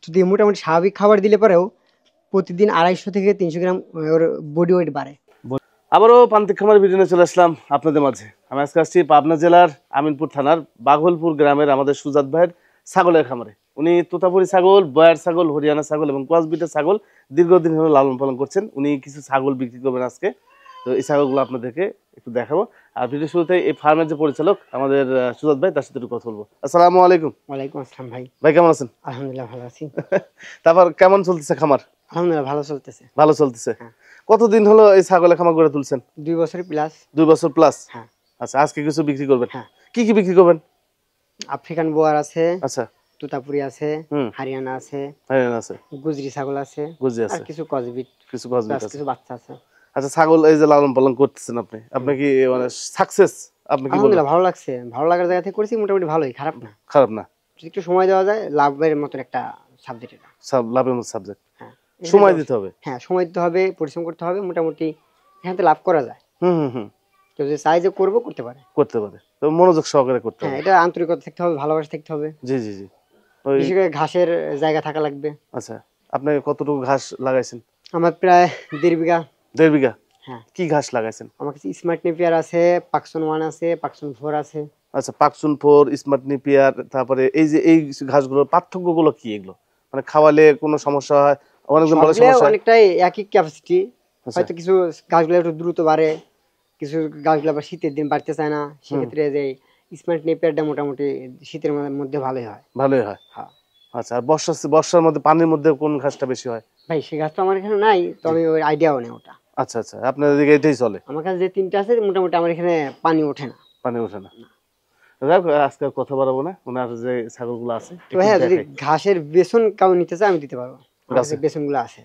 যদি মোটামুটি স্বাভাবিক খাবার দিলে পরেও প্রতিদিন 250 থেকে 300 গ্রাম ওর বডি ওয়েট বাড়ে। আবারও প্রান্তিক খামার ভিডিও নিয়ে চলে আসলাম আপনাদের মাঝে। আমি আজকে আসছি পাবনা জেলার আমিনপুর থানার বাঘলপুর গ্রামের আমাদের সুজাত ভাইয়ের ছাগলের খামারে। উনি তোতাপুরি ছাগল, বয়ার ছাগল, হরিয়ানা ছাগল এবং ক্রসবিটের ছাগল দীর্ঘদিন ধরে লালন পালন করছেন। উনি কিছু ছাগল বিক্রি করবেন আজকে, তো এই ছাগলগুলো আপনাদেরকে একটু দেখাবো। আর ভিডিও শুরুতে এই ফার্মের যে পরিচালক আমাদের সুজাত ভাই, তার সাথে একটু কথা বলবো। আসসালামু আলাইকুম। ওয়ালাইকুম আসসালাম ভাই। ভাই কেমন আছেন? আলহামদুলিল্লাহ ভালো আছি। তারপর কেমন চলতেছে খামার? আলহামদুলিল্লাহ ভালো চলতেছে। ভালো চলতেছে। কতদিন হলো এই ছাগলের খামার গড়ে তুলছেন? 2 বছর প্লাস। 2 বছর প্লাস। হ্যাঁ। আচ্ছা, আজকে কিছু বিক্রি করবেন? হ্যাঁ। কি কি বিক্রি করবেন? আফ্রিকান বোয়ার আছে, আচ্ছা, তোতাপুরি আছে, হরিয়ানা আছে, আছে, গুজরি ছাগল আছে, গুজরি আছে, আর কিছু কসবিট, কিছু কসবিট আছে, কিছু বাচ্চা আছে। আচ্ছা, ছাগল এই যে লালন পালন করতেছেন আপনি কি মানে সাকসেস? আপনি কি বলেন? আলহামদুলিল্লাহ ভালো লাগছে, ভালো লাগার জায়গা থেকে করেছি, মোটামুটি ভালোই, খারাপ না। খারাপ না, যদি একটু সময় দেওয়া যায় লাভের মতো একটা সাবজেক্ট এটা। লাভের মতো সাবজেক্ট। হ্যাঁ, সময় দিতে হবে। হ্যাঁ, সময় দিতে হবে, পরিশ্রম করতে হবে, মোটামুটি এখান থেকে লাভ করা যায়। হুম। কেউ যদি চাই যে করবো, করতে পারে। তো মনোযোগ সহকারে করতে হবে। হ্যাঁ, এটা আন্তরিকতা থাকতে হবে, ভালোবাসা থাকতে হবে। জি। বিশেষ করে ঘাসের জায়গা থাকা লাগবে। আচ্ছা, আপনি কতটুকু ঘাস লাগাইছেন? আমার প্রায় 1.5 বিঘা। 1.5 বিঘা? হ্যাঁ। কি ঘাস লাগাইছেন? আমার কাছে স্মার্ট নেপিয়ার আছে, পাকসন 1 আছে, পাকসন 4 আছে। আচ্ছা, পাকসুন 4, স্মার্ট নেপিয়ার, তারপরে এই যে এই ঘাসগুলোর পার্থক্যগুলো কি? এগুলো মানে খাওয়ালে কোনো সমস্যা হয়? অনেকজন বলে সমস্যা। অনেকটাই একই ক্যাপাসিটি, হয়তো কিছু গাছগুলো একটু দ্রুত বাড়ে, কিছু গাছগুলো আবার শীতের দিন বাড়তে চায় না। সেক্ষেত্রে যে স্মার্ট নেপিয়ারটা মোটামুটি শীতের মধ্যে ভালোই হয়। হ্যাঁ। আচ্ছা, আর বর্ষার মধ্যে পানির মধ্যে কোন ঘাসটা বেশি হয়? ভাই সেই ঘাস তো আমার এখানে নাই, তো আমি ওই আইডিয়াও নেই ওটা। আচ্ছা, আপনাদের দিকে এটাই চলে? আমার কাছে যে 3টা আছে মোটামুটি আমার এখানে পানি ওঠে না। আজকে কথা বলবো না, ওনার যে ছাগলগুলো আছে। হ্যাঁ, যদি ঘাসের বেসন কাউ নিতে চায় আমি দিতে পারবো। বেসনগুলো আছে।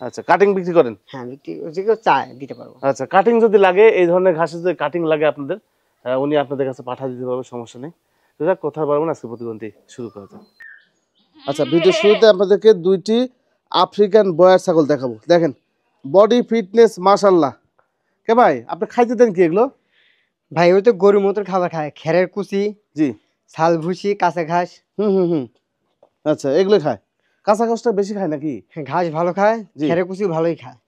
আচ্ছা, কাটিং বিক্রি করেন? হ্যাঁ, যে কেউ চায় দিতে পারবো। আচ্ছা, কাটিং যদি লাগে, এই ধরনের ঘাসের যদি কাটিং লাগে আপনাদের, উনি আপনাদের কাছে পাঠিয়ে দিতে পারবে, সমস্যা নেই। কথা বলবো না, আজকে প্রতিবন্ধী শুরু করা যাক। আচ্ছা, ভিডিও শুরুতে আপনাদেরকে 2টি আফ্রিকান বয়ার ছাগল দেখাবো। দেখেন বডি ফিটনেস মাশাআল্লাহ। কে ভাই, আপনি খাইতে দেন কি এগুলো? ভাই ওই তো গরুর মতন খাবার খায়, খেরের কুচি, জি, ছাল ভুসি, কাঁচা ঘাস। আচ্ছা, এগুলো খায়? কাঁচা ঘাসটা বেশি খায় নাকি? ঘাস ভালো খায়, খেরের কুচি ভালোই খায়।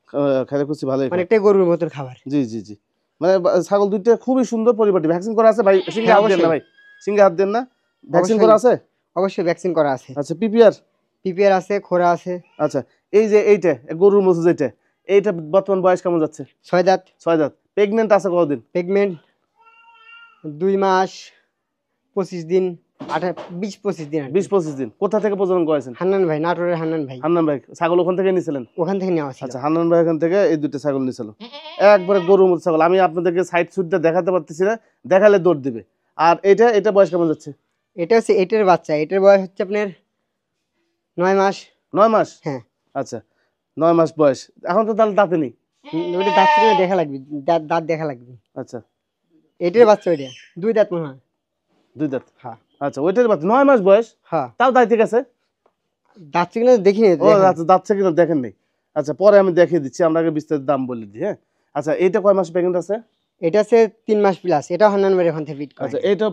খেরের কুচি ভালোই খায়, অনেকটাই গরুর মতন খাবার। জি। মানে ছাগল দুইটা খুবই সুন্দর পরিপাটি। ভ্যাকসিন করা আছে ভাই? সিঙ্গে হাত দেন না ভাই, সিঙ্গে হাত দেন না। ভ্যাকসিন করা আছে? অবশ্যই ভ্যাকসিন করা আছে। আচ্ছা, পিপিআর আছে, খোরা আছে। আচ্ছা, এই যে এইটা গরুর মতো যেটা, এইটা বর্তমান বয়স কেমন যাচ্ছে? 6 দাঁত। প্রেগনেন্ট আছে কতদিন? প্রেগনেন্ট 2 মাস 25 দিন, 20-25 দিন। 20-25 দিন। কোথা থেকে প্রজনন করেছেন? হান্নান ভাই, নাটোরের হান্নান ভাই। ছাগল ওখান থেকে নিয়েছিলেন? ওখান থেকে নেওয়া ছিল। আচ্ছা, হান্নান ভাই ওখান থেকে এই 2টা ছাগল নিয়েছিল। একবারে গরুর মতো ছাগল। আমি আপনাদেরকে সাইড সুটটা দেখাতে পারতেছি না, দেখালে দৌড় দিবে। আর এটা বয়স কেমন যাচ্ছে? এটা হচ্ছে এটার বাচ্চা, এটার বয়স হচ্ছে আপনার 9 মাস। 9 মাস? হ্যাঁ। আচ্ছা, 9 মাস বয়স। এখন তো তাহলে দাঁতে নেই? ওইটা দাঁত থেকে দেখা লাগবে, দাঁত দেখা লাগবে। আচ্ছা, এটার বাচ্চা ওইটা 2 দাঁত মনে হয়। 2 দাঁত? হ্যাঁ। আচ্ছা, ওইটার বাচ্চা 9 মাস বয়স? হ্যাঁ। তাও তাই ঠিক আছে। দাঁত থেকে দেখিনি। ও আচ্ছা, দাঁত থেকে দেখেন নেই। আচ্ছা, পরে আমি দেখিয়ে দিচ্ছি, আমরা আগে বিস্তারিত দাম বলে দিই। হ্যাঁ। আচ্ছা, এইটা কয় মাস প্রেগনেন্ট আছে? এটা আছে 3 মাস প্লাস। এটা হান্নান ভাই ওখান থেকে বিট করে। আচ্ছা, এটা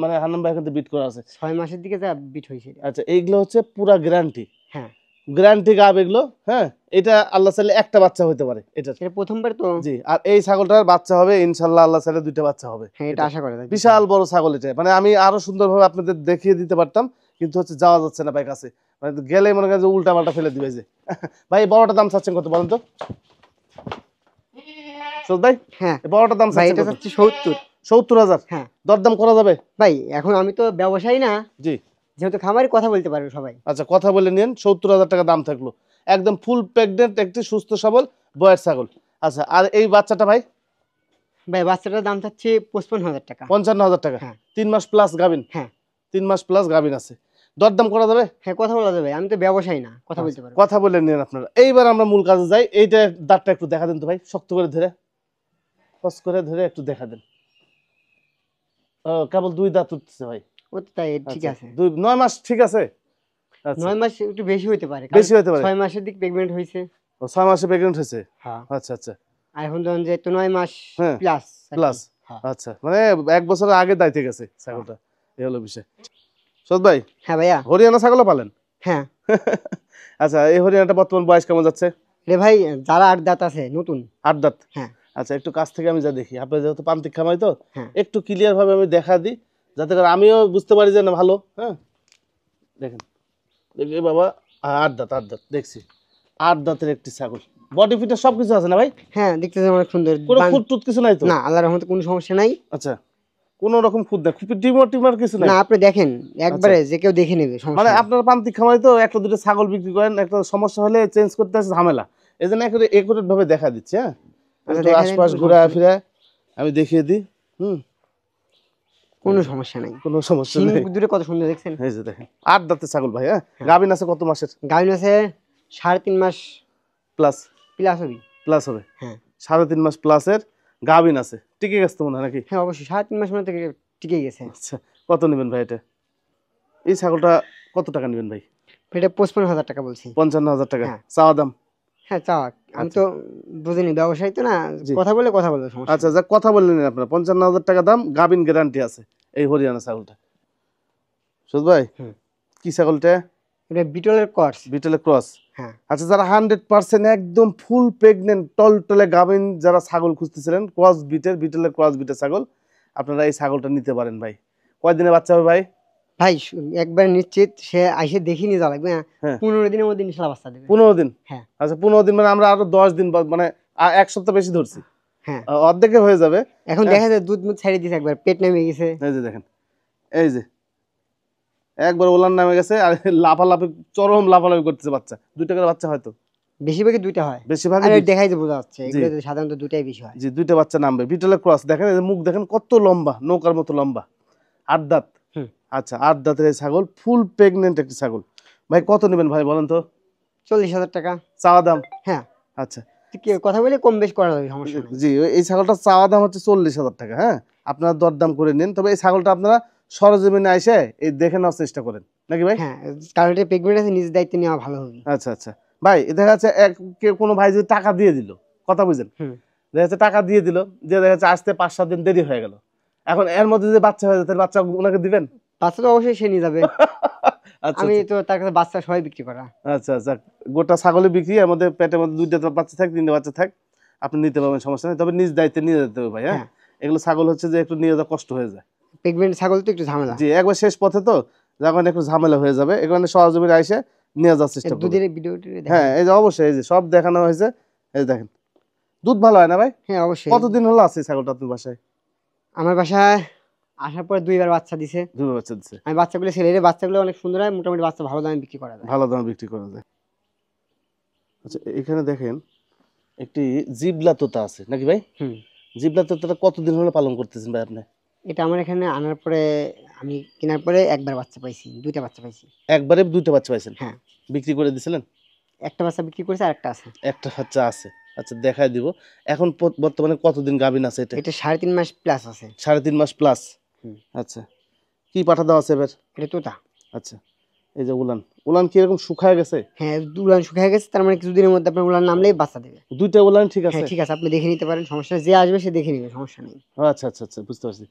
মানে হান্নান ভাই ওখান থেকে বিট করা আছে 6 মাসের দিকে যা বিট হইছে। আচ্ছা, এইগুলো হচ্ছে পুরা গ্যারান্টি? হ্যাঁ, গ্যারান্টি গাব এগুলো। হ্যাঁ, এটা আল্লাহ চাইলে একটা বাচ্চা হতে পারে। এটা প্রথমবার তো। জি, আর এই ছাগলটার বাচ্চা হবে ইনশাআল্লাহ, আল্লাহ চাইলে 2টা বাচ্চা হবে। হ্যাঁ, এটা আশা করা যায়। বিশাল বড় ছাগল এটা। মানে আমি আরো সুন্দরভাবে আপনাদের দেখিয়ে দিতে পারতাম, কিন্তু হচ্ছে যাওয়া যাচ্ছে না ভাই কাছে। মানে গেলে মনে করেন যে উল্টা পাল্টা ফেলে দিবে। যে ভাই, বড়টা দাম চাচ্ছেন কত বলেন তো? ভাই, হ্যাঁ, বড়টা দাম চাচ্ছেন কত? 70,000। হ্যাঁ, দরদাম করা যাবে ভাই? এখন আমি তো ব্যবসায়ী না। জি, যেহেতু খামারি, কথা বলতে পারবে সবাই। আচ্ছা, কথা বলে নিন। 70,000 টাকা দাম থাকলো। একদম ফুল প্রেগনেন্ট একটি সুস্থ সবল বয়স ছাগল। আচ্ছা, আর এই বাচ্চাটা ভাই? ভাই, বাচ্চাটার দাম চাচ্ছি 55,000 টাকা। 55,000 টাকা? 3 মাস প্লাস গাবিন? হ্যাঁ, 3 মাস প্লাস গাবিন আছে। দরদাম করা যাবে? হ্যাঁ, কথা বলা যাবে। আমি তো ব্যবসায়ী না, কথা বলতে পারবো। কথা বলে নিন আপনারা। এইবার আমরা মূল কাজে যাই। এইটা দাঁতটা একটু দেখা দেন তো ভাই, শক্ত করে ধরে, কস করে ধরে একটু দেখা দেন। কেবল 2 দাঁত উঠছে ভাই। ও তাই, ঠিক আছে। 9 মাস ঠিক আছে? 9 মাস একটু বেশি হতে পারে। 6 মাসের দিক প্রেগনেন্ট হইছে। ও, 6 মাসে প্রেগনেন্ট হয়েছে? হ্যাঁ। আচ্ছা। আর এখন ধরুন যে তো 9 মাস প্লাস। আচ্ছা, মানে 1 বছরের আগে দাইতে গেছে ছাগলটা। এই হলো বিষয়। সৎ ভাই। হ্যাঁ ভাইয়া। হরিয়ানা ছাগলও পালেন? হ্যাঁ। আচ্ছা, এই হরিয়ানাটা বর্তমান বয়স কেমন যাচ্ছে? রে ভাই যারা 8 দাঁত আছে নতুন। 8 দাঁত? হ্যাঁ। আচ্ছা, একটু কাছ থেকে আমি যা দেখি, আপনি যেহেতু প্রান্তিক খামারি তো হ্যাঁ। একটু ক্লিয়ার ভাবে আমি দেখা দিই, যাতে করে আমিও বুঝতে পারি যে না ভালো। হ্যাঁ, দেখেন দেখি বাবা, 8 দাঁত, 8 দাঁত দেখছি। 8 দাঁতের একটি ছাগল, বডি ফিটার সবকিছু আছে না ভাই? হ্যাঁ, দেখতেছেন অনেক সুন্দর। কোনো খুঁত টুত কিছু নাই তো? না, আল্লাহর রহমতে কোনো সমস্যা নাই। আচ্ছা, কোনো রকম খুঁত নাই, খুব টিমার টিমার কিছু নাই? না, আপনি দেখেন একবারে, যে কেউ দেখে নেবে, সমস্যা মানে নাই। আপনার প্রান্তিক খামারি তো একটা দুটো ছাগল বিক্রি করেন, একটা সমস্যা হলে চেঞ্জ করতে আছে ঝামেলা, এই জন্য একুরেট ভাবে দেখা দিচ্ছে। হ্যাঁ, আচ্ছা, একটু আশপাশ ঘুরা ফিরা আমি দেখিয়ে দিই। কোনো সমস্যা নাই, কোনো সমস্যা নেই। দূরে কত সুন্দর দেখছেন। এই যে দেখেন 8 দাঁতের ছাগল ভাই। হ্যাঁ, গাভিন আছে কত মাসের? গাভিন আছে 3.5 মাস প্লাস। প্লাস হবে। প্লাস হবে? হ্যাঁ, 3.5 মাস প্লাসের গাভিন আছে, টিকে গেছে তো মনে হয় নাকি? হ্যাঁ অবশ্যই 3.5 মাস মধ্যে টিকে গেছে। আচ্ছা, কত নেবেন ভাই এটা? এই ছাগলটা কত টাকা নেবেন ভাই? এটা 55,000 টাকা বলছি। 55,000 টাকা হ্যাঁ। চাওয়া দাম? হ্যাঁ, চাওয়া। আমি তো বুঝিনি, ব্যবসায়ী তো না, কথা বলবো সমস্যা। আচ্ছা, যা কথা বললেন আপনার, 55,000 টাকা দাম, গাভিন গ্যারান্টি আছে এই হরিয়ানা ছাগলটা। সুদ ভাই, কি ছাগলটা? এটা বিটলের ক্রস। বিটলের ক্রস? হ্যাঁ। আচ্ছা, যারা 100% একদম ফুল প্রেগনেন্ট টলটলে গাভিন যারা ছাগল খুঁজতেছিলেন, ক্রস বিটেলের ক্রস বিটের ছাগল, আপনারা এই ছাগলটা নিতে পারেন ভাই। কয়দিনে বাচ্চা হবে ভাই? ভাই একবার নিশ্চিত, সে আইসে দেখি নিয়ে যাওয়া লাগবে। 15 দিনের মধ্যে ইনশাআল্লাহ বাচ্চা দেবে। 15 দিন? হ্যাঁ। আচ্ছা, 15 দিন মানে আমরা আরো 10 দিন, মানে 1 সপ্তাহ বেশি ধরছি। হ্যাঁ, অর্ধেকে হয়ে যাবে। এখন দেখা যায় দুধ মুধ ছেড়ে দিয়েছে, একবার পেট নেমে গেছে। এই যে দেখেন, এই যে একবার ওলান নামে গেছে, আর লাফালাফি, চরম লাফালাফি করতেছে বাচ্চা। 2টা করে বাচ্চা হয়তো, বেশিরভাগই 2টা হয়। বেশিরভাগই দেখাই যে বোঝা যাচ্ছে, এগুলো সাধারণত 2টাই বেশি হয়। জি, 2টা বাচ্চা নামবে। বিটলের ক্রস দেখেন, এই যে মুখ দেখেন কত লম্বা, নৌকার মতো লম্বা। 8 দাঁত? আচ্ছা, 8 দাঁতের এই ছাগল, ফুল প্রেগনেন্ট একটি ছাগল। ভাই কত নেবেন ভাই বলেন তো? 40,000 টাকা চাওয়া দাম? হ্যাঁ। আচ্ছা, কথা বলে কম বেশ করা যাবে, সমস্যা নেই। জি, এই ছাগলটা চাওয়া দাম হচ্ছে 40,000 টাকা। হ্যাঁ, আপনারা দরদাম করে নিন। তবে এই ছাগলটা আপনারা সরজমিনে এসে এই দেখে নেওয়ার চেষ্টা করেন নাকি ভাই? হ্যাঁ, কারণ এটা প্রেগনেন্ট আছে, নিজ দায়িত্ব নেওয়া ভালো হবে। আচ্ছা আচ্ছা ভাই, দেখা যাচ্ছে কোনো ভাই যদি টাকা দিয়ে দিল, কথা বুঝেন, দেখা যাচ্ছে টাকা দিয়ে দিল, যে দেখা যাচ্ছে আসতে 5-7 দিন দেরি হয়ে গেল, এখন এর মধ্যে যদি বাচ্চা হয়ে যায়, তাহলে বাচ্চা ওনাকে দিবেন? বাচ্চা তো অবশ্যই সে নিয়ে যাবে। আমি তো তার কাছে বাচ্চা সবাই বিক্রি করা। আচ্ছা আচ্ছা, গোটা ছাগলে বিক্রি, এর মধ্যে পেটের মধ্যে 2টা বাচ্চা থাক, 3টে বাচ্চা থাক, আপনি নিতে পারবেন, সমস্যা নেই। তবে নিজ দায়িত্বে নিয়ে যেতে হবে ভাই। হ্যাঁ, এগুলো ছাগল হচ্ছে যে একটু নিয়ে যাওয়া কষ্ট হয়ে যায়। প্রেগনেন্ট ছাগল তো একটু ঝামেলা। জি, একবার শেষ পথে তো যখন একটু ঝামেলা হয়ে যাবে, এখানে সরজমিনে আইসে নিয়ে যাওয়ার চেষ্টা করুন। দুধের ভিডিওটি দেখেন। হ্যাঁ, এই যে অবশ্যই, এই যে সব দেখানো হয়েছে, এই যে দেখেন দুধ ভালো হয় না ভাই? হ্যাঁ অবশ্যই। কতদিন হলো আছে ছাগলটা আপনার বাসায়? আমার বাসায় আসার পর 2বার বাচ্চা দিছে। 2বার বাচ্চা দিছে? আমি বাচ্চাগুলো ছেড়ে দিই, বাচ্চাগুলো অনেক সুন্দর হয়, মোটামুটি বাচ্চা ভালো দামে বিক্রি করা যায়। ভালো দামে বিক্রি করা যায়। আচ্ছা, এখানে দেখেন একটি জিবলা তোতা আছে নাকি ভাই? জিবলা তোতাটা কতদিন হলো পালন করতেছেন ভাই আপনি? এটা আমার এখানে আনার পরে, আমি কেনার পরে একবার বাচ্চা পাইছি, 2টা বাচ্চা পাইছি। একবারে 2টা বাচ্চা পাইছেন? হ্যাঁ। বিক্রি করে দিছিলেন? একটা বাচ্চা বিক্রি করেছে, আর একটা আছে। একটা বাচ্চা আছে? আচ্ছা, দেখাই দিব। এখন বর্তমানে কতদিন গাভিন আছে এটা? এটা 3.5 মাস প্লাস আছে। 3.5 মাস প্লাস? আচ্ছা, কি পাঠা দেওয়া আছে এবার? এটা তোতা। আচ্ছা, এই যে উলান কি এরকম শুকায় গেছে? হ্যাঁ, উলান শুকিয়ে গেছে, তার মানে কিছুদিনের মধ্যে আপনার উলান নামলেই বাচ্চা দেবে। 2টা উলান ঠিক আছে? হ্যাঁ ঠিক আছে, আপনি দেখে নিতে পারেন, সমস্যা যে আসবে সে দেখে নেবে, সমস্যা নেই। আচ্ছা আচ্ছা আচ্ছা, বুঝতে পারছি।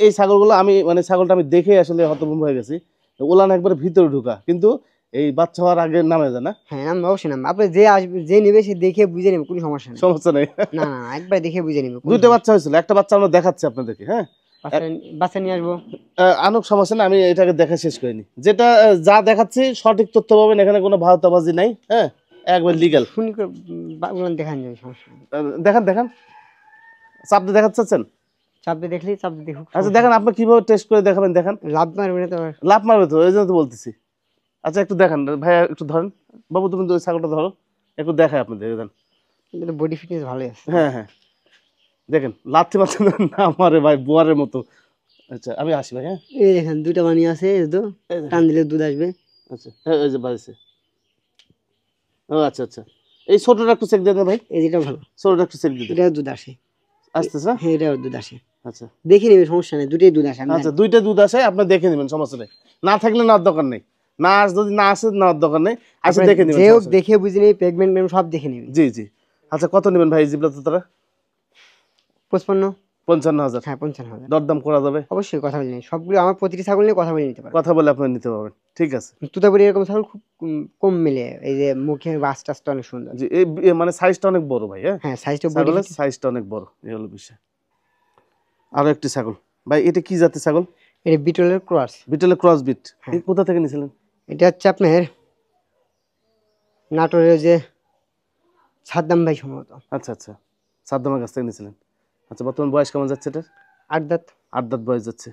এই ছাগলগুলো আমি, মানে ছাগলটা আমি দেখে আসলে হতভম্ব হয়ে গেছি। উলান একবারে ভিতরে ঢুকা, কিন্তু এই বাচ্চা হওয়ার আগে নামে যায় না? হ্যাঁ, নাম অবশ্যই নাম। আপনি যে আসবে, যে নেবে সে দেখে বুঝে নেবে, কোনো সমস্যা নেই। সমস্যা নেই? না না, একবার দেখে বুঝে নেবে। 2টা বাচ্চা হয়েছিল, একটা বাচ্চা আমরা দেখাচ্ছি আপনাদেরকে। হ্যাঁ, বাচ্চা নিয়ে আসবো। আনুক সমস্যা না, আমি এটাকে দেখা শেষ করিনি। যেটা যা দেখাচ্ছি সঠিক তথ্য পাবেন, এখানে কোনো ভাওতাবাজি নাই। হ্যাঁ, একবার লিগ্যাল। শুনি করে উলান দেখান যাবে, সমস্যা নেই। দেখান দেখান, চাপ দিয়ে দেখাচ্ছেন? চাপ দিয়ে দেখলি, চাপ দিয়ে দেখুক। আচ্ছা, দেখেন আপনি কিভাবে টেস্ট করে দেখাবেন, দেখান। লাভ মারবে না তো? লাভ মারবে তো, এই জন্য তো বলতেছি। আচ্ছা, একটু দেখান ভাইয়া, একটু ধরেন বাবু, তুমি তো ওই ছাগলটা ধরো, একটু দেখায় আপনি, দেখে দেন। বডি ফিটনেস ভালোই আছে। হ্যাঁ হ্যাঁ, দেখেন লাথি মারছে না মারে ভাই, বোয়ারের মতো। আচ্ছা, আমি আসি ভাই। হ্যাঁ, এই দেখেন 2টা বানিয়ে আছে, এই তো টান দিলে দুধ আসবে। আচ্ছা, হ্যাঁ, এই যে বাড়িছে। ও আচ্ছা আচ্ছা, এই ছোটটা একটু চেক দেন ভাই। এই যেটা ভালো, ছোটটা একটু চেক দিতে। এটা দুধ আসে, আসতেছে? হ্যাঁ এটাও দুধ আসে। আচ্ছা, দেখে নেবে, সমস্যা নেই, 2টাই দুধ আসে। আচ্ছা, 2টা দুধ আসে, আপনি দেখে নেবেন, সমস্যা নেই। না থাকলে নেওয়ার দরকার নেই, যদি না আসে নেওয়ার দরকার নেই, আসে দেখে নেবেন। যেও দেখে বুঝে নেবে, প্রেগনেন্ট সব দেখে নেবে। জি জি। আচ্ছা, কত নেবেন ভাই জিবলা তোতারা? 55। 55,000। হ্যাঁ 55,000। দরদাম করা যাবে অবশ্যই, কথা বলে নিন। সবগুলো আমার প্রতিটি ছাগল নিয়ে কথা বলে নিতে পারবেন। কথা বলে আপনি নিতে পারবেন, ঠিক আছে। তোতাপুরি এরকম ছাগল খুব কম মিলে, এই যে মুখের বাস টাসটা অনেক সুন্দর। জি, মানে সাইজটা অনেক বড় ভাই। হ্যাঁ সাইজটা, ছাগলের সাইজটা অনেক বড়, এই হলো বিষয়। আরো একটি ছাগল ভাই, এটা কি জাতের ছাগল? এটা বিটলের ক্রস। বিটলের ক্রস বিট। এই কোথা থেকে নিয়েছিলেন? এটা হচ্ছে আপনার নাটোরের যে সাদ্দাম ভাই সম্ভবত। আচ্ছা আচ্ছা, সাদ্দামের কাছ থেকে নিয়েছিলেন। আচ্ছা, বর্তমান বয়স কেমন যাচ্ছে এটা? 8 দাঁত। 8 দাঁত বয়স যাচ্ছে।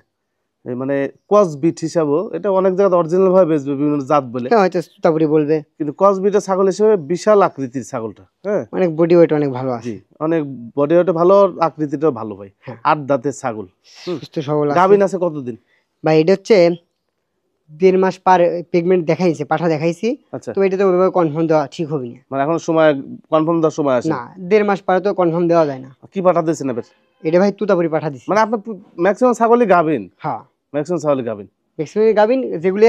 এই মানে ক্রস বিট হিসাবেও এটা অনেক জায়গায় অরিজিনাল ভাবে বেচবে বিভিন্ন জাত বলে, হয়তো তোতাপুরি বলবে, কিন্তু ক্রস বিটের ছাগল হিসেবে বিশাল আকৃতির ছাগলটা। হ্যাঁ, অনেক বডি ওয়েট অনেক ভালো আছে। জি, অনেক বডি ওয়েট ভালো, আকৃতিটাও ভালো ভাই। 8 দাঁতের ছাগল, সুস্থ সবল আছে। গাভীন আছে কতদিন ভাই? এটা হচ্ছে 1.5 মাস পার প্রেগনেন্ট দেখাইছে, পাঠা দেখাইছি। আচ্ছা, তো এটা তো ওইভাবে কনফার্ম দেওয়া ঠিক হবে না, মানে এখন সময় কনফার্ম দেওয়ার সময় আছে না। 1.5 মাস পরে তো কনফার্ম দেওয়া যায় না। কি পাঠা দিয়েছেন এবার? এটা ভাই তোতাপুরি পাঠা দিছি। মানে আপনার ম্যাক্সিমাম ছাগলই গাভীন? হ্যাঁ, ম্যাক্সিমাম ছাগলই গাভীন। ম্যাক্সিমাম গাভিন। যেগুলো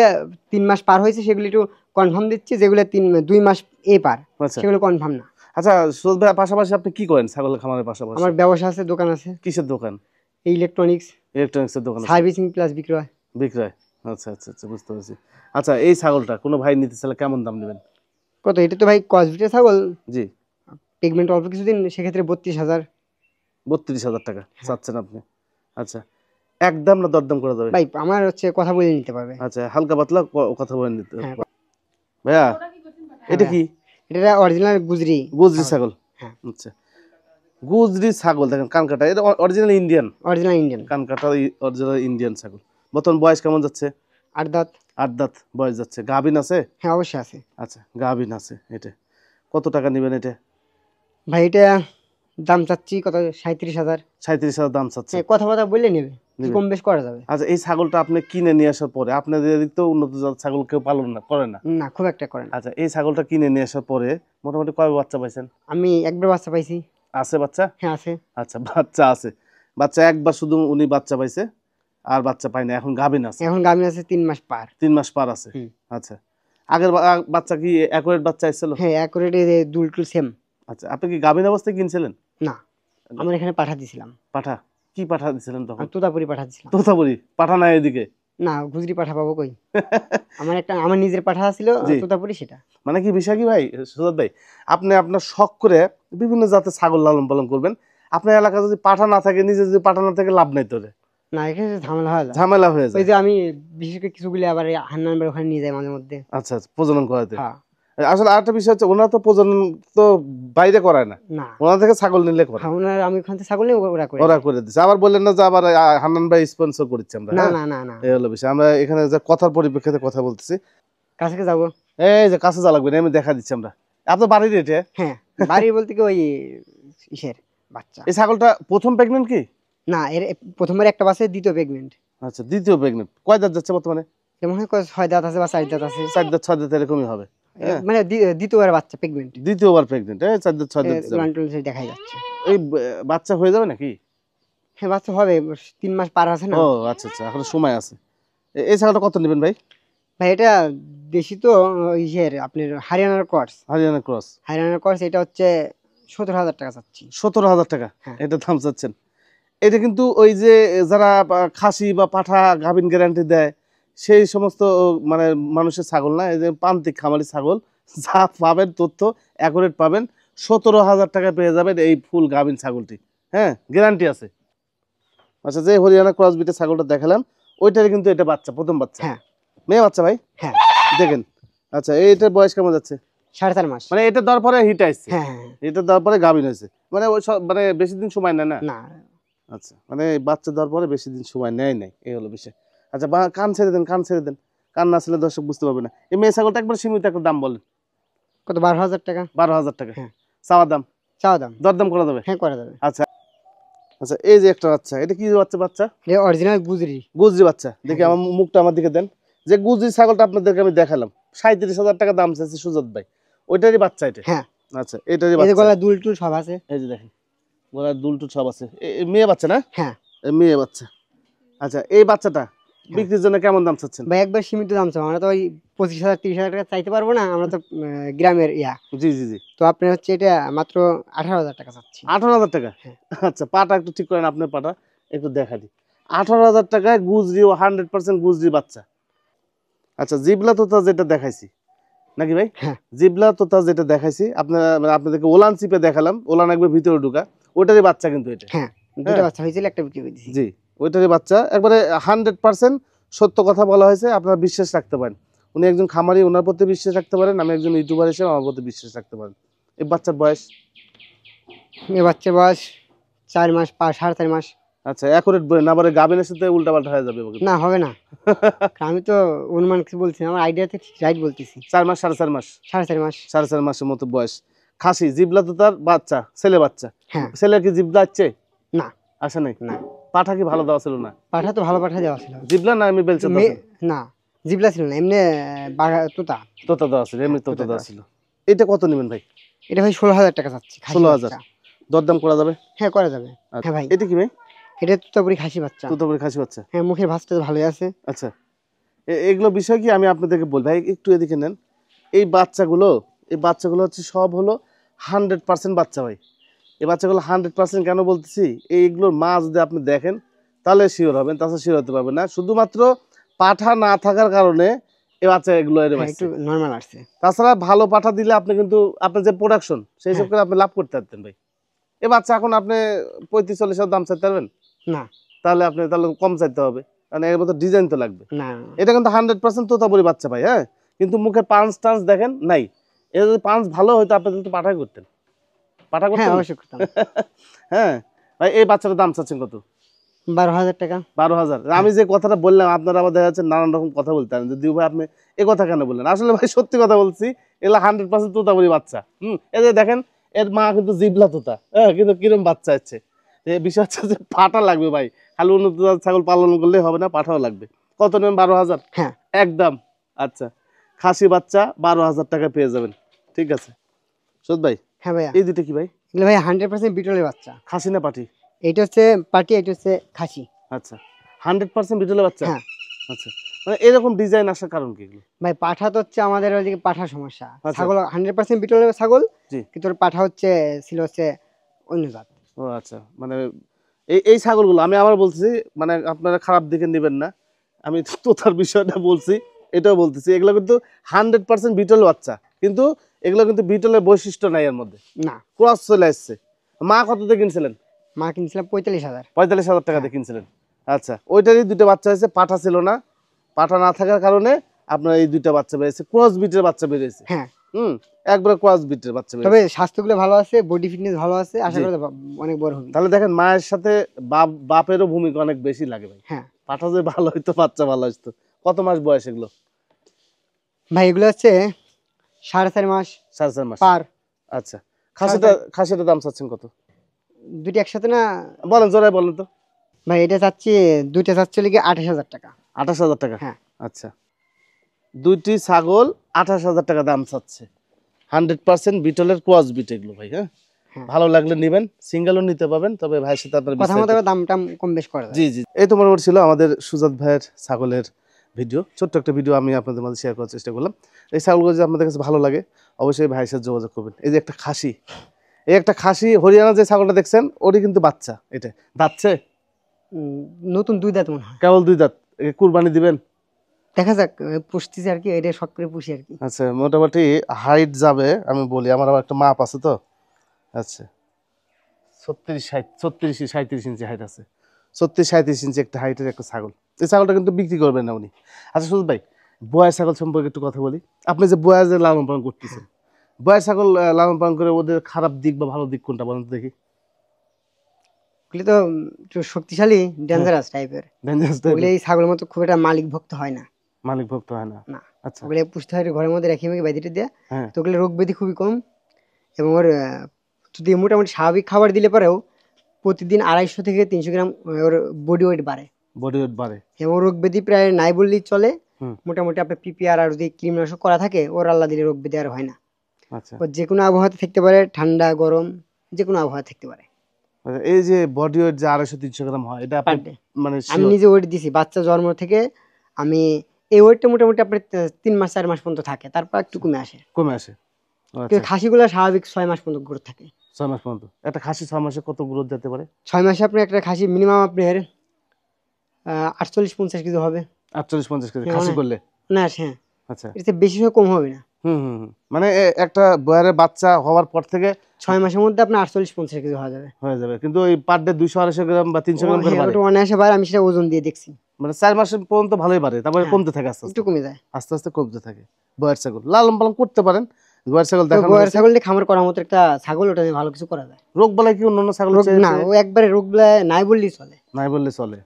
3 মাস পার হয়েছে সেগুলো একটু কনফার্ম দিচ্ছে, যেগুলো 2 মাস পার আচ্ছা, সেগুলো কনফার্ম না। আচ্ছা, সুরজ ভাই পাশাপাশি আপনি কি করেন ছাগলের খামারের পাশাপাশি? আমার ব্যবসা আছে, দোকান আছে। কিসের দোকান? ইলেকট্রনিক্স, ইলেকট্রনিক্সের দোকান আছে, সার্ভিসিং প্লাস বিক্রয়। বিক্রয়। আচ্ছা আচ্ছা আচ্ছা, বুঝতে পারছি। আচ্ছা, এই ছাগলটা কোনো ভাই নিতে চাইলে কেমন দাম নেবেন? কত? এটা তো ভাই কসবিটের ছাগল, জি, প্রেগনেন্ট অল্প কিছুদিন, সেক্ষেত্রে 32,000। 32,000 টাকা চাচ্ছেন আপনি? আচ্ছা, একদম না দরদাম করে দেবে? ভাই আমার হচ্ছে কথা বলে নিতে পারবে। আচ্ছা, হালকা পাতলা কথা বলে নিতে হ্যাঁ। ভাইয়া, এটা কি? এটা অরিজিনাল গুজরি। গুজরি ছাগল। হ্যাঁ। আচ্ছা, গুজরি ছাগল দেখেন, কানকাটা এটা অরিজিনাল ইন্ডিয়ান। অরিজিনাল ইন্ডিয়ান কানকাটা অরিজিনাল ইন্ডিয়ান ছাগল। বর্তমান বয়স কেমন যাচ্ছে? 8 দাঁত। 8 দাঁত বয়স যাচ্ছে। গাভীন আছে? হ্যাঁ অবশ্যই আছে। আচ্ছা, গাভীন আছে। এটা কত টাকা নেবেন এটা? ভাই এটা দাম চাচ্ছি কত? 37,000। 37,000 দাম চাচ্ছে। কথা বললে নেবে, কম বেশ করা যাবে। আচ্ছা, এই ছাগলটা আপনি কিনে নিয়ে আসার পরে, আপনাদের তো উন্নত জাতের ছাগল কেউ পালন না করে না? না, খুব একটা করে না। আচ্ছা, এই ছাগলটা কিনে নিয়ে আসার পরে মোটামুটি কয় বাচ্চা পাইছেন? আমি একবার বাচ্চা পাইছি। আছে বাচ্চা? হ্যাঁ আছে। আচ্ছা, বাচ্চা আছে। বাচ্চা একবার শুধু উনি বাচ্চা পাইছে, আর বাচ্চা পায় না। এখন গাভীন আছে? এখন গাভীন আছে 3 মাস পার। 3 মাস পার আছে। আচ্ছা, আগের বাচ্চা কি অ্যাকুরেট বাচ্চা এসেছিল? হ্যাঁ অ্যাকুরেট, দুলটুল সেম। আচ্ছা, আপনি কি গাভীন অবস্থায় কিনছিলেন? না, আমার এখানে পাঠা দিছিলাম। পাঠা? কি পাঠা দিছিলেন তখন? তোতাপুরি পাঠা দিছিলাম। তোতাপুরি পাঠা নাই এদিকে? না, গুজরি পাঠা পাবো কই? আমার নিজের পাঠা ছিল তোতাপুরি, সেটা। মানে কি বিষয় কি ভাই সুজাত ভাই, আপনি আপনার শখ করে বিভিন্ন জাতের ছাগল লালন পালন করবেন, আপনার এলাকায় যদি পাঠা না থাকে, নিজে যদি পাঠা না থাকে, লাভ নাই তো। না, এখানে ঝামেলা হয়, ঝামেলা হয়ে যায়। ওই যে আমি বিশেষ করে কিছুগুলি আবার হান্নান ভাইয়ের ওখানে নিয়ে যাই মাঝে মধ্যে। আচ্ছা, প্রজনন করাতে। হ্যাঁ। আসলে আরেকটা বিষয় হচ্ছে, ওনারা তো প্রজনন তো বাইরে করায় না, ওনার থেকে ছাগল নিলে করে। ওনার, আমি ওখান থেকে ছাগল নিয়ে ওরা করে দিচ্ছে। আবার বললেন না যে আবার হান্নান ভাই স্পন্সর করছে আমরা? না না না না, এই হলো বিষয়। আমরা এখানে যে কথার পরিপ্রেক্ষিতে কথা বলতেছি। কাছে যাবো? এই যে কাছে যা লাগবে, আমি দেখা দিচ্ছি আমরা। আপনার বাড়ির এটা? হ্যাঁ, বাড়ি বলতে কি ওই ইসের বাচ্চা। এই ছাগলটা প্রথম প্রেগনেন্ট কি? না, এর প্রথমবার একটা বাচ্চা, দ্বিতীয় প্রেগনেন্ট। আচ্ছা, দ্বিতীয় প্রেগনেন্ট। কয় দাঁত যাচ্ছে বর্তমানে? যেমন হয় 6 দাঁত আছে বা 4 দাঁত আছে। 4 দাঁত 6 দাঁত এরকমই হবে, মানে দ্বিতীয়বার বাচ্চা প্রেগনেন্ট। দ্বিতীয়বার প্রেগনেন্ট। 4 দাঁত 6 দাঁত দেখাই যাচ্ছে। এই বাচ্চা হয়ে যাবে নাকি? হ্যাঁ, বাচ্চা হবে, 3 মাস পার আছে না। ও আচ্ছা আচ্ছা, এখন সময় আছে। এই ছাগলটা কত নেবেন ভাই? ভাই এটা দেশি তো, ইসের আপনার হরিয়ানার ক্রস। হরিয়ানা ক্রস। হরিয়ানার ক্রস, এটা হচ্ছে 17,000 টাকা চাচ্ছি। 17,000 টাকা এটা দাম চাচ্ছেন? এটা কিন্তু ওই যে যারা খাসি বা পাঠা গাভীন গ্যারান্টি দেয়, সেই সমস্ত মানে মানুষের ছাগল না। এই যে প্রান্তিক খামারি ছাগল, যা পাবেন তথ্য অ্যাকুরেট পাবেন। 17,000 টাকা পেয়ে যাবেন এই ফুল গাভীন ছাগলটি। হ্যাঁ, গ্যারান্টি আছে। আচ্ছা, যে হরিয়ানা ক্রস বিটের ছাগলটা দেখালাম, ওইটারে কিন্তু এটা বাচ্চা, প্রথম বাচ্চা। হ্যাঁ, মেয়ে বাচ্চা ভাই? হ্যাঁ, দেখেন। আচ্ছা, এইটার বয়স কেমন যাচ্ছে? 4.5 মাস। মানে এটা দেওয়ার পরে হিট আসছে? হ্যাঁ হ্যাঁ, এটা দেওয়ার পরে গাভীন হয়েছে, মানে ওই মানে বেশি দিন সময় নেয় না? না। আচ্ছা, মানে বাচ্চা দেওয়ার পরে বেশি দিন সময় নেয় নাই, এই হলো বিষয়। আচ্ছা, কান ছেড়ে দেন, কান ছেড়ে দেন। কান না ছেড়ে দর্শক বুঝতে পারবে না। এই মেয়ে ছাগলটা একবার সীমিত একটা দাম বলেন। কত? 12,000 টাকা। 12,000 টাকা? হ্যাঁ। চাওয়া দাম? চাওয়া দাম। দরদাম করা যাবে? হ্যাঁ, করা যাবে। আচ্ছা আচ্ছা, এই যে একটা বাচ্চা, এটা কি বাচ্চা? বাচ্চা অরিজিনাল গুজরি। গুজরি বাচ্চা। দেখি আমার মুখটা আমার দিকে দেন। যে গুজরি ছাগলটা আপনাদেরকে আমি দেখালাম, 37,000 টাকা দাম চাইছে সুজাত ভাই, ওইটারই বাচ্চা এটা? হ্যাঁ। আচ্ছা, এটারই বাচ্চা। গলা দুল টুল সব আছে। এই যে দেখেন, গলার দুল টুল সব আছে। মেয়ে বাচ্চা না? হ্যাঁ, মেয়ে বাচ্চা। আচ্ছা, এই বাচ্চাটা বিক্রির জন্য কেমন দাম চাচ্ছেন? ভাই একবার সীমিত দাম চাই, আমরা তো ওই 25,000 30,000 টাকা চাইতে পারবো না, আমরা তো গ্রামের জি জি জি। তো আপনার হচ্ছে এটা মাত্র 18,000 টাকা চাচ্ছি। 18,000 টাকা? আচ্ছা, পাটা একটু ঠিক করেন, আপনার পাটা একটু দেখা দিই। 18,000 টাকায় গুজরি, 100% গুজরি বাচ্চা। আচ্ছা, জিবলা তোতা যেটা দেখাইছি নাকি ভাই? জিবলা তোতা যেটা দেখাইছি আপনাদেরকে ওলান চিপে দেখালাম, ওলান একবার ভিতরে ঢুকা, ওটারই বাচ্চা কিন্তু এটা। দুটো বাচ্চা হয়েছিল, একটা বিক্রি করে দিয়েছি। জি, ওইটারই বাচ্চা, একবারে 100% সত্য কথা বলা হয়েছে, আপনারা বিশ্বাস রাখতে পারেন। উনি একজন খামারি, ওনার প্রতি বিশ্বাস রাখতে পারেন, আমি একজন ইউটিউবার হিসেবে আমার প্রতি বিশ্বাস রাখতে পারেন। এই বাচ্চার বয়স? এই বাচ্চার বয়স 4 মাস, 4.5 মাস। আচ্ছা, অ্যাকুরেট বলেন, না বলে গাবিনের সাথে উল্টাপাল্টা হয়ে যাবে। না, হবে না। আমি তো অনুমান কিছু বলছি, আমার আইডিয়াতে ঠিক রাইট বলতেছি। 4 মাস, 4.5 মাস, 4.5 মাস, 4.5 মাসের মতো বয়স। খাসি, জিবলা তো তার বাচ্চা, ছেলে বাচ্চা। ছেলে কি জিবলা আছে? না, আসে নাই। না। পাঠা কি ভালো দেওয়া ছিল? না, পাঠা তো ভালো পাঠা দেওয়া ছিল। জিবলা না এমনি বেলচা? না, জিবলা ছিল না, এমনি তোতা তোতা দেওয়া ছিল, এমনি তোতা দেওয়া ছিল। এটা কত নেবেন ভাই? এটা ভাই 16,000 টাকা চাচ্ছি। 16,000? দরদাম করা যাবে? হ্যাঁ, করা যাবে। হ্যাঁ ভাই। এটা কি ভাই? এটা তোতাপুরি খাসি বাচ্চা। তোতাপুরি খাসি বাচ্চা? হ্যাঁ, মুখের ভাঁজটা ভালোই আছে। আচ্ছা, এগুলো বিষয় কি আমি আপনাদেরকে বল ভাই, একটু এদিকে নেন। এই বাচ্চাগুলো হচ্ছে সব হলো 100% বাচ্চা ভাই। এই বাচ্চাগুলো 100% কেন বলতেছি, এইগুলোর মা যদি আপনি দেখেন তাহলে শিওর হবেন, তাছাড়া শিওর হতে পারবেন না। শুধুমাত্র পাঠা না থাকার কারণে এই বাচ্চা এগুলো একটু নরমাল আসছে। তাছাড়া ভালো পাঠা দিলে আপনি কিন্তু আপনার যে প্রোডাকশন সেই সব করে আপনি লাভ করতে পারতেন ভাই। এই বাচ্চা এখন আপনি 35-40 দাম চাইতে পারবেন না? তাহলে কম চাইতে হবে, কারণ এর মতো ডিজাইন তো লাগবে। এটা কিন্তু 100% তোতাপুরি বাচ্চা ভাই। হ্যাঁ, কিন্তু মুখে পাঁচ টান্স দেখেন নাই। এটা যদি পাঁচ ভালো হইতো আপনি কিন্তু পাঠাই করতেন, পাঠা করতেন। হ্যাঁ ভাই, এই বাচ্চাটার দাম চাচ্ছেন কত? 12,000 টাকা। 12,000? আমি যে কথাটা বললাম, আপনারা আবার দেখা যাচ্ছে নানান রকম কথা বলতেন, যদি ভাই আপনি এই কথা কেন বললেন? আসলে ভাই সত্যি কথা বলছি, এগুলো 100% তোতাপুরি বাচ্চা। এই যে দেখেন, এর মা কিন্তু জিবলা তোতা। হ্যাঁ, কিন্তু কিরম বাচ্চা আছে। বিষয় হচ্ছে যে পাঠা লাগবে ভাই, খালি উন্নত ছাগল পালন করলে হবে না, পাঠাও লাগবে। কত নেবেন? 12,000? হ্যাঁ, একদম। আচ্ছা, খাসি বাচ্চা 12,000 টাকা পেয়ে যাবেন। ঠিক আছে সুদ ভাই? হ্যাঁ ভাই। এই দুটো কি ভাই? এগুলো ভাই 100% বিটলের বাচ্চা। খাসি না পাটি? এটা হচ্ছে পাটি, এটা হচ্ছে খাসি। আচ্ছা, 100% বিটলের বাচ্চা? হ্যাঁ। আচ্ছা, মানে এরকম ডিজাইন আসার কারণ কি? ভাই পাঠা তো হচ্ছে আমাদের ওইদিকে পাঠা সমস্যা। ছাগল 100% বিটলের ছাগল, কিন্তু পাঠা ছিল অন্য জাত। ও আচ্ছা, মানে এই ছাগলগুলো আমি আবার বলছি, মানে আপনারা খারাপ দিকে নেবেন না, আমি তোতার বিষয়টা বলছি, এটাও বলতেছি, এগুলো কিন্তু 100% বিটল বাচ্চা, কিন্তু এগুলো কিন্তু বিটলের বৈশিষ্ট্য নাই এর মধ্যে। না, ক্রস চলে আসছে। মা কত দিয়ে কিনছিলেন? মা কিনছিলাম 45,000। 45,000 টাকা দিয়ে কিনছিলেন? আচ্ছা, ওইটারই দুটো বাচ্চা হয়েছে, পাঠা ছিল না। পাঠা না থাকার কারণে আপনার এই দুইটা বাচ্চা বেরিয়েছে, ক্রস বিটের বাচ্চা বেরিয়েছে। হ্যাঁ, একবার ক্রস বিটের বাচ্চা বেরিয়েছে। তবে স্বাস্থ্যগুলো ভালো আছে, বডি ফিটনেস ভালো আছে, আশা করি অনেক বড় হবে। তাহলে দেখেন, মায়ের সাথে বাপেরও ভূমিকা অনেক বেশি লাগে ভাই। হ্যাঁ, পাঠা যে ভালো হইতো, বাচ্চা ভালো হইতো। কত মাস বয়স এগুলো ভাই? এগুলো হচ্ছে 4.5 মাস। 4.5 মাস পার। আচ্ছা, খাসিটার দাম চাচ্ছেন কত? দুটি একসাথে না? বলেন, জোরে বলেন তো ভাই। এটা চাচ্ছি, দুইটা চাচ্ছি লিখে 28,000 টাকা। 28,000 টাকা? হ্যাঁ। আচ্ছা, দুইটি ছাগল 28,000 টাকা দাম চাচ্ছে। 100% বিটলের ক্রস বিট এগুলো ভাই। হ্যাঁ, ভালো লাগলে নেবেন, সিঙ্গেলও নিতে পারবেন, তবে ভাইয়ের সাথে আপনার কথা মতো দামটা কম বেশ করা যায়। জি জি। এই তো মোটামুটি ছিল আমাদের সুজাত ভাইয়ের ছাগলের ভিডিও, ছোট্ট একটা ভিডিও আমি আপনাদের মাঝে শেয়ার করার চেষ্টা করলাম। এই ছাগলগুলো যদি আপনাদের কাছে ভালো লাগে অবশ্যই ভাইয়ের সাথে যোগাযোগ করবেন। এই যে একটা খাসি, এই একটা খাসি হরিয়ানা যে ছাগলটা দেখছেন, ওরই কিন্তু বাচ্চা। এটা দাঁতছে নতুন 2 দাঁত মনে হয়, কেবল 2 দাঁত। কুরবানি দিবেন? দেখা যাক, পুষতেছি আর কি, এটা শখ করে পুষি আর কি। আচ্ছা, মোটামুটি হাইট যাবে, আমি বলি আমার আবার একটা মাপ আছে তো। আচ্ছা, 36-37 ইঞ্চি হাইট আছে। 36-37 ইঞ্চি একটা হাইটের একটা ছাগল। এই ছাগলটা কিন্তু বিক্রি করবেন না উনি। আচ্ছা সুজিত ভাই, বয়া ছাগল সম্পর্কে একটু কথা বলি। আপনি যে বয়া যে লালন পালন করতেছেন, বয়া ছাগল লালন পালন করে ওদের খারাপ দিক বা ভালো দিক কোনটা বলেন তো দেখি? ওগুলি তো একটু শক্তিশালী, ডেঞ্জারাস টাইপের। ওগুলি এই ছাগলের মতো খুব একটা মালিক ভক্ত হয় না। মালিক ভক্ত হয় না? না। আচ্ছা, ওগুলি পুষতে হয় ঘরের মধ্যে রেখে মেখে বাইরে দিয়ে। তো ওগুলি রোগ ব্যাধি খুবই কম, এবং ওর যদি মোটামুটি স্বাভাবিক খাবার দিলে পরেও প্রতিদিন 250 থেকে 300 গ্রাম ওর বডি ওয়েট বাড়ে। বডি ওয়েট বাড়ে, এবং রোগ ব্যাধি প্রায় নাই বললেই চলে। মোটামুটি আপনার পিপিআর আর যদি কৃমিনাশক করা থাকে, ওর আল্লাহ দিলে রোগ ব্যাধি আর হয় না। আচ্ছা, ও যে কোনো আবহাওয়াতে থাকতে পারে, ঠান্ডা গরম যে কোনো আবহাওয়া থাকতে পারে। এই যে বডি ওয়েট যে 250-300 গ্রাম হয়, এটা আপনি মানে আমি নিজে ওয়েট দিছি বাচ্চা জন্ম থেকে। আমি এই ওয়েটটা মোটামুটি আপনার 3 মাস 4 মাস পর্যন্ত থাকে, তারপর একটু কমে আসে। আচ্ছা। খাসিগুলো স্বাভাবিক 6 মাস পর্যন্ত গ্রোথ থাকে। 6 মাস পর্যন্ত একটা খাসি 6 মাসে কত গ্রোথ যেতে পারে? 6 মাসে আপনি একটা খাসি মিনিমাম আপনার 48-50 কেজি হবে। 48-50 কেজি খাসি করলে না? হ্যাঁ। আচ্ছা, এর চেয়ে বেশি কম হবে না। মানে একটা বয়ারের বাচ্চা হওয়ার পর থেকে 6 মাসের মধ্যে আপনার 48-50 কেজি হয়ে যাবে। কিন্তু ওই পার ডে 200-250 গ্রাম বা 300 গ্রাম করে বাড়ে। ওটা অনায়াসে বাড়ে, আমি সেটা ওজন দিয়ে দেখছি। মানে 4 মাস পর্যন্ত ভালোই বাড়ে, তারপরে কমতে থাকে, আস্তে একটু কমে যায়, আস্তে আস্তে কমতে থাকে। বয়ার ছাগল লালন পালন করতে পারেন। বয়ার ছাগল দেখানো বয়ার ছাগল দিয়ে খামার করার মতো একটা ছাগল, ওটা দিয়ে ভালো কিছু করা যায়। রোগ বালাই কি অন্যান্য ছাগল না? ও একবারে রোগ বালাই নাই বললেই চলে।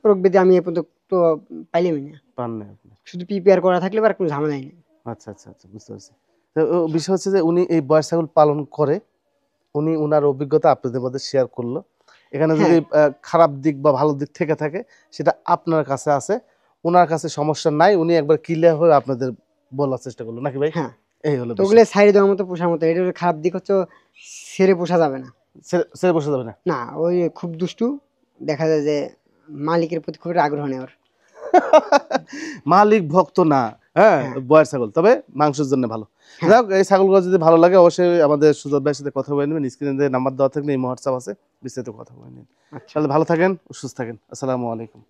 রোগ ব্যাধি আমি এ পর্যন্ত তো পাইলামই না। পান না আপনি? শুধু প্রিপেয়ার করা থাকলে আর কোনো ঝামেলাই নেই। আচ্ছা, বুঝতে পারছি। তো বিষয় হচ্ছে যে উনি এই বয়ার ছাগল পালন করে, উনি ওনার অভিজ্ঞতা আপনাদের মধ্যে শেয়ার করলো। এখানে যদি খারাপ দিক বা ভালো দিক থেকে থাকে সেটা আপনার কাছে আছে, ওনার কাছে সমস্যা নাই। উনি একবার ক্লিয়ার হয়ে আপনাদের বলার চেষ্টা করলো, নাকি ভাই? হ্যাঁ, এই হলো তো ওগুলো সাইড দেওয়ার মতো পোষার মতো। এটার খারাপ দিক হচ্ছে ছেড়ে পোষা যাবে না। ছেড়ে পোষা যাবে না? না, ওই খুব দুষ্টু, দেখা যায় যে মালিকের প্রতি খুব আগ্রহ নেই ওর। মালিক ভক্ত না, বয়ার ছাগল, তবে মাংসের জন্য ভালো। যাক, এই ছাগলগুলো যদি ভালো লাগে অবশ্যই আমাদের সুজাত ভাইয়ের সাথে কথা বলে নেবেন। স্ক্রিনে নাম্বার দেওয়া থাকলে এই হোয়াটসঅ্যাপ আছে, বিস্তারিত কথা বলে নিন। তাহলে ভালো থাকেন, সুস্থ থাকেন। আসসালামু আলাইকুম।